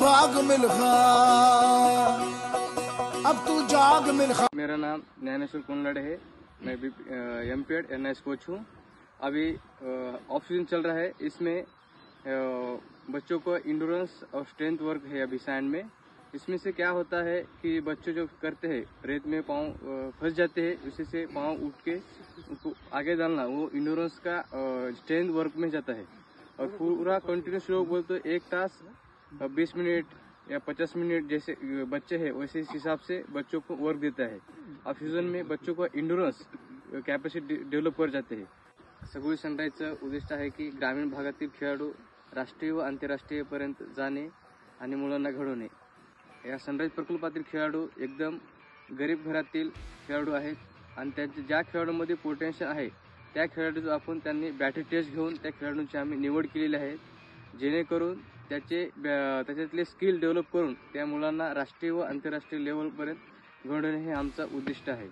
भाग मिलखा, अब तू जाग मिलखा। मेरा नाम ज्ञानेश्वर कुंडलड़े है। मैं एमपीएड एनआईएस कोच हूँ। अभी ऑफ सीजन चल रहा है। इसमें बच्चों को इंड्योरेंस और स्ट्रेंथ वर्क है अभी सैंड में। इसमें से क्या होता है कि बच्चे जो करते हैं रेत में पाँव फंस जाते हैं, उसी से पाँव उठ के उनको आगे डालना, वो इंड्योरेंस का स्ट्रेंथ वर्क में जाता है। और पूरा कंटिन्यूस लोग बोलते 1 तास 20 मिनट या 50 मिनट जैसे बच्चे हैं वैसे इस हिसाब से बच्चों को वर्क देता है। ऑफ सीजन में बच्चों को इंड्योरेंस कॅपॅसिटी डेव्हलप कर जाते हैं। सगुळी सनराइजचं उद्दिष्ट आहे की ग्रामीण भागातील खेळाडू राष्ट्रीय व आंतरराष्ट्रीय पर्यंत जाणे आणि मुलांना घडवणे। या सनराइज प्रकल्पातील खेळाडू एकदम गरीब घरातील खेळाडू आहेत आणि त्यांचे ज्या खेळाडूंमध्ये पोटेन्शियल आहे त्या खेळाडूचं आपण त्यांनी बॅटरी टेस्ट घेऊन त्या खेळाडूंची आम्ही निवड केलेली आहे, जेणेकरून त्याच्यातले स्किल डेव्हलप करून त्या मुलांना राष्ट्रीय व आंतरराष्ट्रीय लेवलपर्यंत घडवणे हे आमचं उद्दिष्ट आहे।